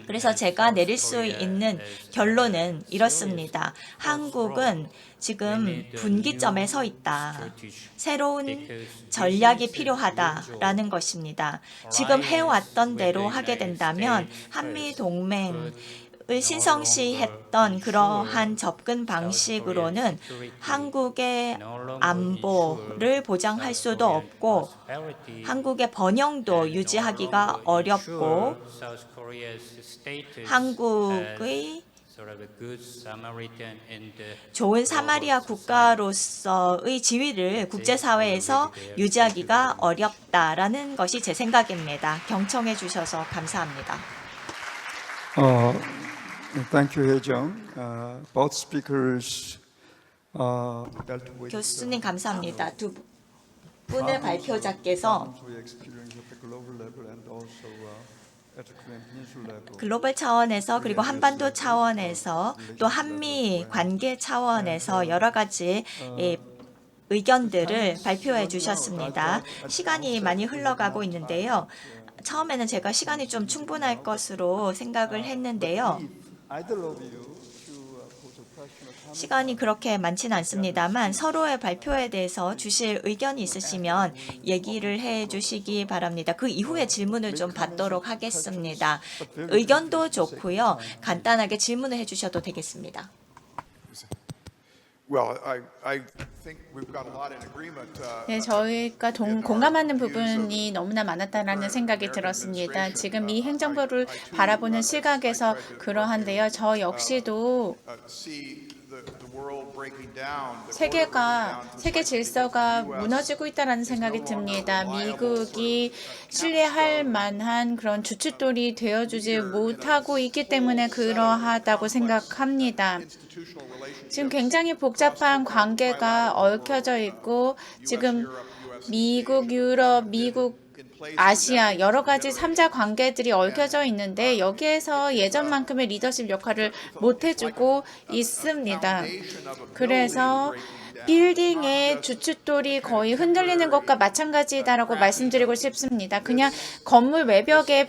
그래서 제가 내릴 수 있는 결론은 이렇습니다. 한국은 지금 분기점에 서 있다. 새로운 전략이 필요하다라는 것입니다. 지금 해왔던 대로 하게 된다면 한미 동맹 을 신성시했던 그러한 접근 방식으로는 한국의 안보를 보장할 수도 없고 한국의 번영도 유지하기가 어렵고 한국의 좋은 사마리아 국가로서의 지위를 국제사회에서 유지하기가 어렵다라는 것이 제 생각입니다. 경청해 주셔서 감사합니다. Thank you, Hae-jung. Both speakers dealt with 교수님 감사합니다. 두 분의 발표자께서 we experience at the global level and also 글로벌 차원에서 그리고 한반도 차원에서 또 한미 관계 차원에서 여러 가지 의견들을 발표해 주셨습니다. 시간이 많이 흘러가고 있는데요. 처음에는 제가 시간이 좀 충분할 것으로 생각을 했는데요. 시간이 그렇게 많지는 않습니다만 서로의 발표에 대해서 주실 의견이 있으시면 얘기를 해 주시기 바랍니다. 그 이후에 질문을 좀 받도록 하겠습니다. 의견도 좋고요. 간단하게 질문을 해 주셔도 되겠습니다. Well, I think we've got a lot in agreement. 네, 저희가 공감하는 부분이 너무나 많았다라는 생각이 들었습니다. 지금 이 행정부를 바라보는 시각에서 그러한데요. 저 역시도 세계 질서가 무너지고 있다는 생각이 듭니다. 미국이 신뢰할 만한 그런 주춧돌이 되어주지 못하고 있기 때문에 그러하다고 생각합니다. 지금 굉장히 복잡한 관계가 얽혀져 있고 지금 미국, 유럽, 미국, 아시아 여러 가지 3자 관계들이 얽혀져 있는데 여기에서 예전만큼의 리더십 역할을 못 해주고 있습니다. 그래서 빌딩의 주춧돌이 거의 흔들리는 것과 마찬가지다라고 말씀드리고 싶습니다. 그냥 건물 외벽에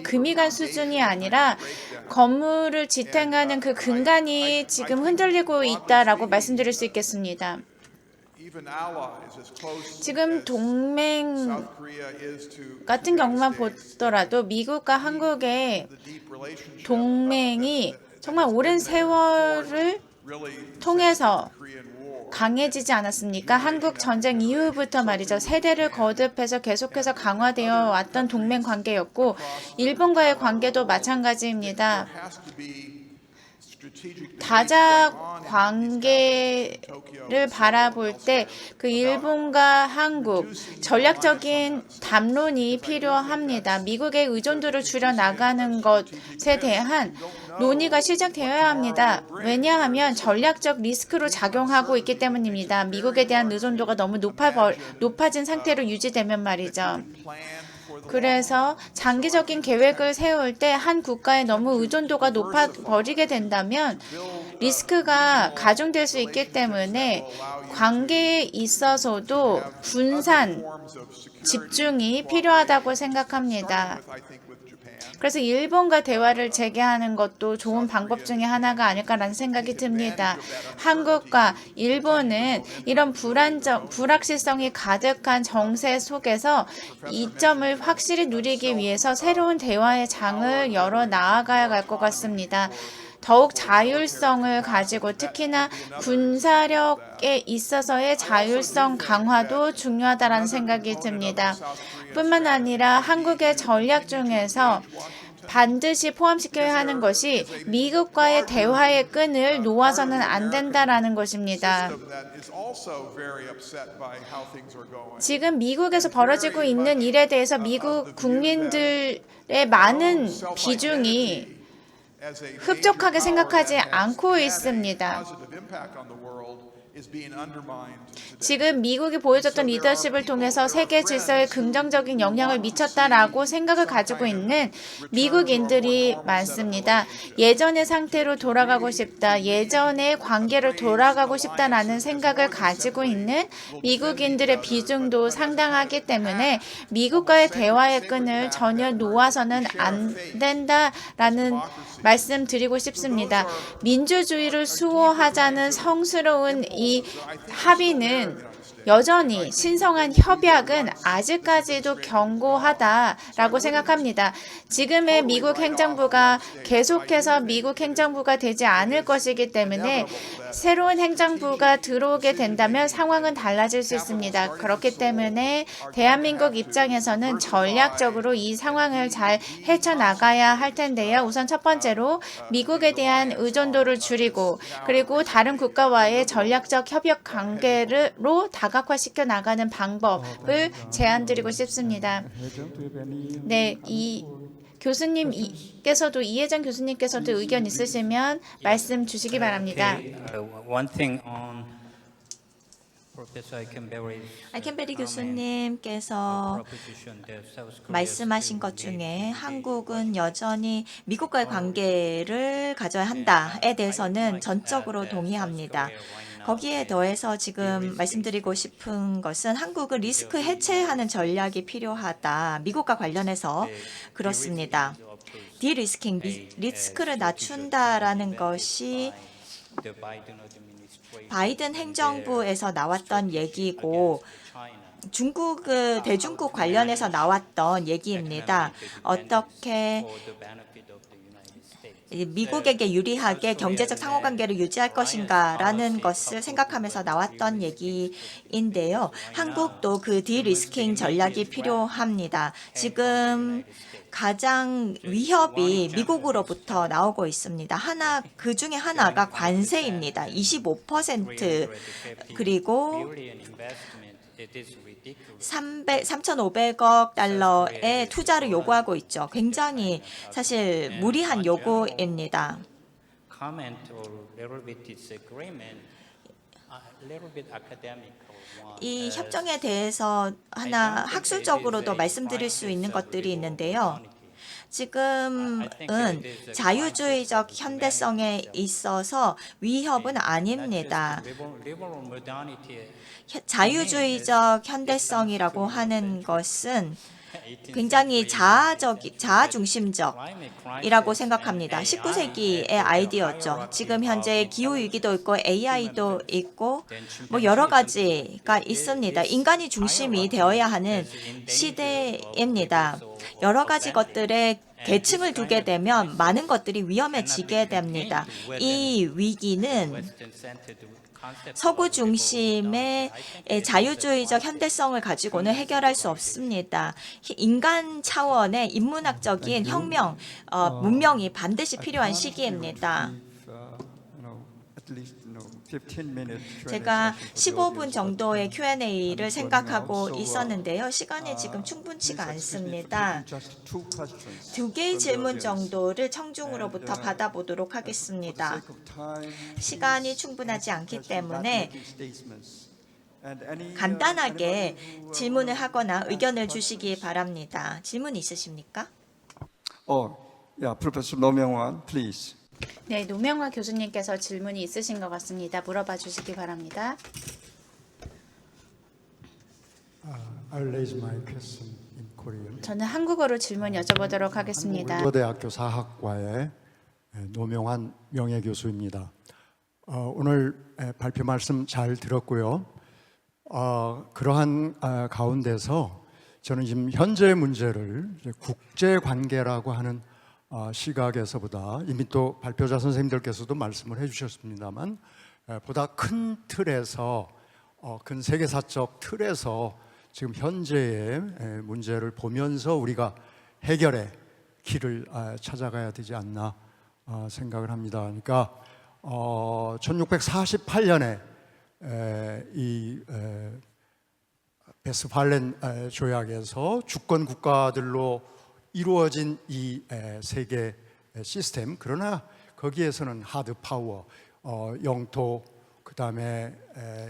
금이 간 수준이 아니라 건물을 지탱하는 그 근간이 지금 흔들리고 있다라고 말씀드릴 수 있겠습니다. 지금 동맹 같은 경우만 보더라도 미국과 한국의 동맹이 정말 오랜 세월을 통해서 강해지지 않았습니까? 한국 전쟁 이후부터 말이죠. 세대를 거듭해서 계속해서 강화되어 왔던 동맹 관계였고 일본과의 관계도 마찬가지입니다. 다자 관계를 바라볼 때 그 일본과 한국 전략적인 담론이 필요합니다. 미국의 의존도를 줄여나가는 것에 대한 논의가 시작되어야 합니다. 왜냐하면 전략적 리스크로 작용하고 있기 때문입니다. 미국에 대한 의존도가 너무 높아진 상태로 유지되면 말이죠. 그래서 장기적인 계획을 세울 때 한 국가에 너무 의존도가 높아버리게 된다면 리스크가 가중될 수 있기 때문에 관계에 있어서도 분산, 집중이 필요하다고 생각합니다. 그래서 일본과 대화를 재개하는 것도 좋은 방법 중에 하나가 아닐까라는 생각이 듭니다. 한국과 일본은 이런 불확실성이 가득한 정세 속에서 이점을 확실히 누리기 위해서 새로운 대화의 장을 열어 나아가야 할 것 같습니다. 더욱 자율성을 가지고 특히나 군사력에 있어서의 자율성 강화도 중요하다는 생각이 듭니다. 뿐만 아니라 한국의 전략 중에서 반드시 포함시켜야 하는 것이 미국과의 대화의 끈을 놓아서는 안 된다라는 것입니다. 지금 미국에서 벌어지고 있는 일에 대해서 미국 국민들의 많은 비중이 흡족하게 생각하지 않고 있습니다. 지금 미국이 보여줬던 리더십을 통해서 세계 질서에 긍정적인 영향을 미쳤다라고 생각을 가지고 있는 미국인들이 많습니다. 예전의 상태로 돌아가고 싶다, 예전의 관계로 돌아가고 싶다라는 생각을 가지고 있는 미국인들의 비중도 상당하기 때문에 미국과의 대화의 끈을 전혀 놓아서는 안 된다라는 말씀 드리고 싶습니다. 민주주의를 수호하자는 성스러운 이 합의는 여전히 신성한 협약은 아직까지도 견고하다라고 생각합니다. 지금의 미국 행정부가 계속해서 미국 행정부가 되지 않을 것이기 때문에 새로운 행정부가 들어오게 된다면 상황은 달라질 수 있습니다. 그렇기 때문에 대한민국 입장에서는 전략적으로 이 상황을 잘 헤쳐나가야 할 텐데요. 우선 첫 번째로 미국에 대한 의존도를 줄이고 그리고 다른 국가와의 전략적 협력 관계로 다각화시켜 나가는 방법을 제안드리고 싶습니다. 네, 이 교수님께서도 이혜정 교수님께서도 의견 있으시면 말씀 주시기 바랍니다. One thing on Professor 아이켄베리 교수님께서 말씀하신 것 중에 한국은 여전히 미국과의 관계를 가져야 한다에 대해서는 전적으로 동의합니다. 거기에 더해서 지금 말씀드리고 싶은 것은 한국은 리스크 해체하는 전략이 필요하다. 미국과 관련해서 그렇습니다. 디리스킹, 리스크를 낮춘다라는 것이 바이든 행정부에서 나왔던 얘기고 중국 대중국 관련해서 나왔던 얘기입니다. 어떻게 미국에게 유리하게 경제적 상호관계를 유지할 것인가라는 것을 생각하면서 나왔던 얘기인데요. 한국도 그 디리스킹 전략이 필요합니다. 지금 가장 위협이 미국으로부터 나오고 있습니다. 그 중에 하나가 관세입니다. 25% 그리고 3,500억 달러의 투자를 요구하고 있죠. 굉장히 사실 무리한 요구입니다. 이 협정에 대해서 하나 학술적으로도 말씀드릴 수 있는 것들이 있는데요. 지금은 자유주의적 현대성에 있어서 위협은 아닙니다. 자유주의적 현대성이라고 하는 것은 굉장히 자아중심적이라고 생각합니다. 19세기의 아이디어죠. 지금 현재 기후위기도 있고 AI도 있고 뭐 여러 가지가 있습니다. 인간이 중심이 되어야 하는 시대입니다. 여러 가지 것들에 계층을 두게 되면 많은 것들이 위험해지게 됩니다. 이 위기는 서구 중심의 자유주의적 현대성을 가지고는 해결할 수 없습니다. 인간 차원의 인문학적인 혁명, 문명이 반드시 필요한 시기입니다. 제가 15분 정도의 Q&A를 생각하고 있었는데요. 시간이 지금 충분치가 않습니다. 2개의 질문 정도를 청중으로부터 받아보도록 하겠습니다. 시간이 충분하지 않기 때문에 간단하게 질문을 하거나 의견을 주시기 바랍니다. 질문 있으십니까? Professor 노명환, please. 네, 노명화 교수님께서 질문이 있으신 것 같습니다. 물어봐 주시기 바랍니다. I'll raise my question in Korean. 저는 한국어로 질문 여쭤보도록 하겠습니다. 한국의대학교 사학과의 노명환 명예교수입니다. 오늘 발표 말씀 잘 들었고요. 그러한 가운데서 저는 지금 현재 문제를 국제관계라고 하는 시각에서보다 이미 또 발표자 선생님들께서도 말씀을 해주셨습니다만 보다 큰 틀에서 큰 세계사적 틀에서 지금 현재의 문제를 보면서 우리가 해결의 길을 찾아가야 되지 않나 생각을 합니다. 그러니까 1648년에 이 베스팔렌 조약에서 주권 국가들로 이루어진 이 세계 시스템, 그러나 거기에서는 하드 파워, 영토, 그다음에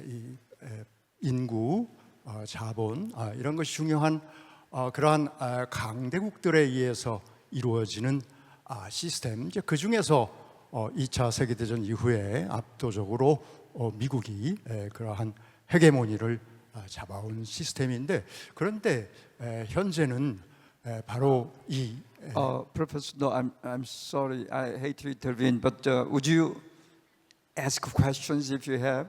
이 인구, 자본 이런 것이 중요한 그러한 강대국들에 의해서 이루어지는 시스템. 이제 그 중에서 2차 세계대전 이후에 압도적으로 미국이 그러한 헤게모니를 잡아온 시스템인데, 그런데 현재는 바로 이 Professor, no, I'm sorry. I hate to intervene, but would you ask questions if you have?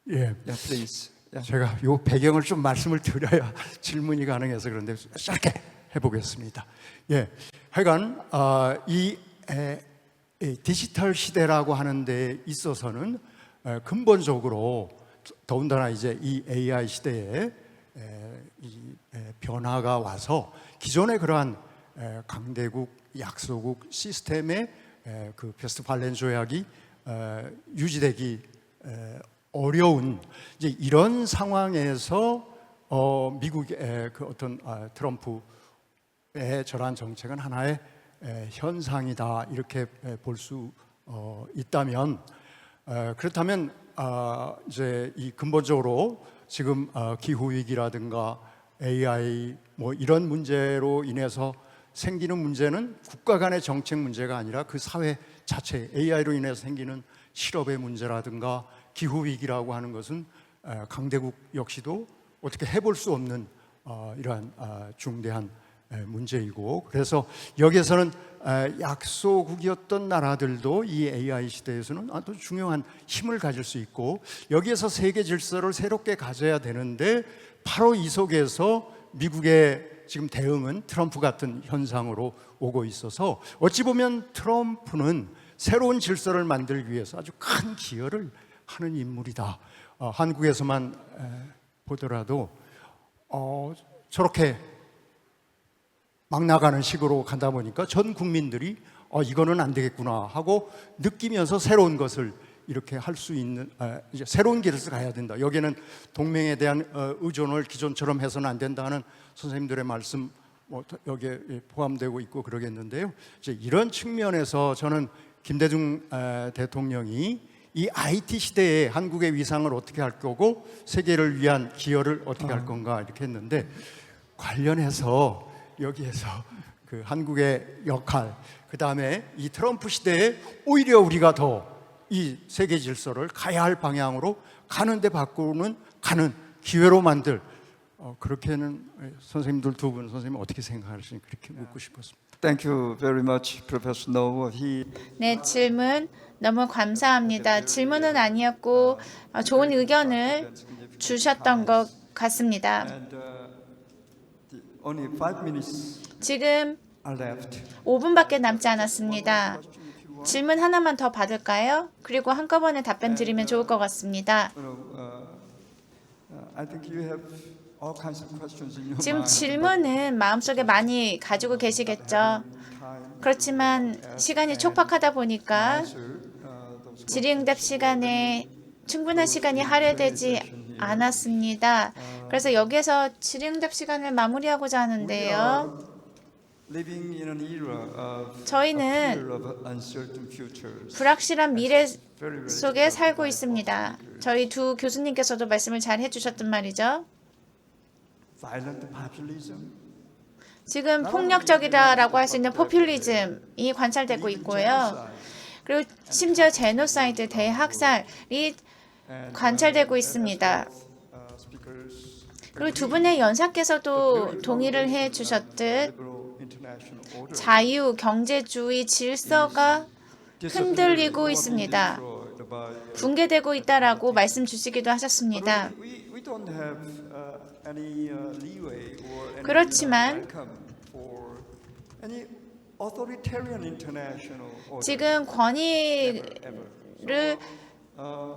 예, Please. 제가 요 배경을 좀 말씀을 드려야 질문이 가능해서 그런데 짧게 해보겠습니다. 예, 하여간 이 디지털 시대라고 하는 데 있어서는 근본적으로 더군다나 이제 이 AI 시대에 이 변화가 와서 기존의 그러한 강대국 약소국 시스템의 그 베스트팔렌 조약이 유지되기 어려운 이제 이런 상황에서 미국의 그 어떤 트럼프의 저러한 정책은 하나의 현상이다 이렇게 볼 수 있다면, 그렇다면 이제 이 근본적으로 지금 기후 위기라든가 AI 뭐 이런 문제로 인해서 생기는 문제는 국가 간의 정책 문제가 아니라 그 사회 자체 AI로 인해서 생기는 실업의 문제라든가 기후 위기라고 하는 것은 강대국 역시도 어떻게 해볼 수 없는 이러한 중대한 문제이고, 그래서 여기에서는 약소국이었던 나라들도 이 AI 시대에서는 아주 중요한 힘을 가질 수 있고, 여기에서 세계 질서를 새롭게 가져야 되는데 바로 이 속에서 미국의 지금 대응은 트럼프 같은 현상으로 오고 있어서, 어찌 보면 트럼프는 새로운 질서를 만들기 위해서 아주 큰 기여를 하는 인물이다. 한국에서만 보더라도 저렇게 막 나가는 식으로 간다 보니까 전 국민들이 이거는 안 되겠구나 하고 느끼면서 새로운 것을 이렇게 할 수 있는 이제 새로운 길을 가야 된다. 여기는 동맹에 대한 의존을 기존처럼 해서는 안 된다는 선생님들의 말씀 여기에 포함되고 있고 그러겠는데요. 이제 이런 측면에서 저는 김대중 대통령이 이 IT 시대에 한국의 위상을 어떻게 할 거고 세계를 위한 기여를 어떻게 할 건가 이렇게 했는데, 관련해서 여기에서 그 한국의 역할, 그 다음에 이 트럼프 시대에 오히려 우리가 더 이 세계 질서를 가야 할 방향으로 가는데 바꾸는 가는 기회로 만들 그렇게는 선생님들 두 분 선생님 어떻게 생각하시는지 그렇게 묻고 싶었습니다. Thank you very much, Professor No. 네, 질문 너무 감사합니다. 질문은 아니었고 좋은 의견을 주셨던 것 같습니다. And only 5 minutes 지금 are left. 5분밖에 남지 않았습니다. 질문 하나만 더 받을까요? 그리고 한꺼번에 답변 드리면 좋을 것 같습니다. I think you have all kinds of questions in your 지금 mind. 질문은 마음속에 많이 가지고 계시겠죠. 그렇지만 시간이 촉박하다 보니까 질의응답 시간에 충분한 시간이 할애되지 않았습니다. 그래서 여기에서 질의응답 시간을 마무리하고자 하는데요. Living in an era of 저희는 fear of uncertain futures. 불확실한 미래 속에 살고 있습니다. 저희 두 교수님께서도 말씀을 잘 해주셨단 말이죠. Violent populism. 지금 폭력적이다라고 할 수 있는 포퓰리즘이 관찰되고 있고요. 그리고 심지어 제노사이드, 대학살이 관찰되고 있습니다. 그리고 두 분의 연사께서도 동의를 해주셨듯 자유, 경제주의 질서가 흔들리고 있습니다. 붕괴되고 있다라고 말씀 주시기도 하셨습니다. We don't have any leeway or any 그렇지만 welcome for any authoritarian international order. 지금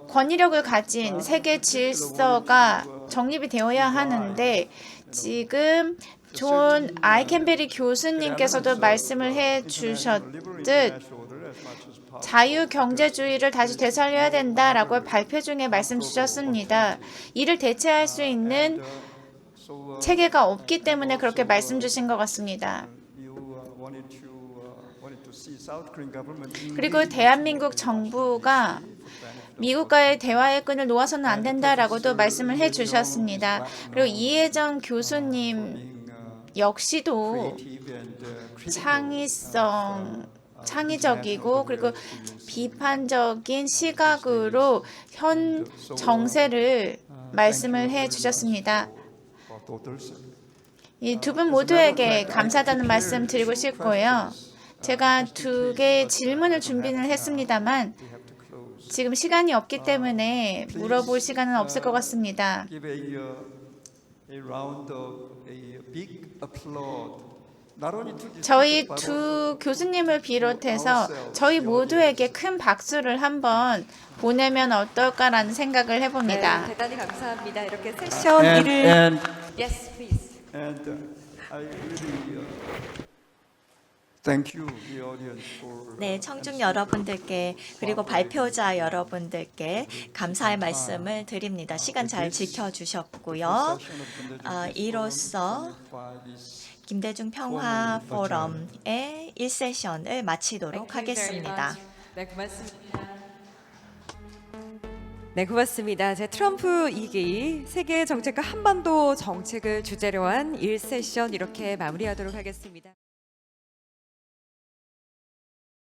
권위력을 가진 세계 질서가 정립이 되어야 하는데, 지금 존 아이켄베리 교수님께서도 말씀을 해주셨듯 자유 경제주의를 다시 되살려야 된다라고 발표 중에 말씀 주셨습니다. 이를 대체할 수 있는 체계가 없기 때문에 그렇게 말씀 주신 것 같습니다. 그리고 대한민국 정부가 미국과의 대화의 끈을 놓아서는 안 된다라고도 말씀을 해주셨습니다. 그리고 이혜정 교수님 역시도 창의적이고 그리고 비판적인 시각으로 현 정세를 말씀을 해주셨습니다. 이 두 분 모두에게 감사하다는 말씀 드리고 싶고요. 제가 두 개의 질문을 준비를 했습니다만 지금 시간이 없기 때문에 물어볼 시간은 없을 것 같습니다. Give a round of a big applaud. Not only to the 저희 speakers, but 두 교수님을 비롯해서 저희 모두에게 큰 박수를 한번 보내면 어떨까라는 생각을 해봅니다. 네, 대단히 감사합니다. 이렇게 세션 and, 1을 and Yes, please. And I really thank you, the audience, for 네, 청중 여러분들께 그리고 발표자 여러분들께 감사의 말씀을 드립니다. 시간 잘 지켜주셨고요. 이로써 김대중 평화 포럼의 1세션을 마치도록 Thank you very 하겠습니다. much. 네, 고맙습니다. 네, 고맙습니다. 제 트럼프 2기 세계 정책과 한반도 정책을 주제로 한 1세션 이렇게 마무리하도록 하겠습니다.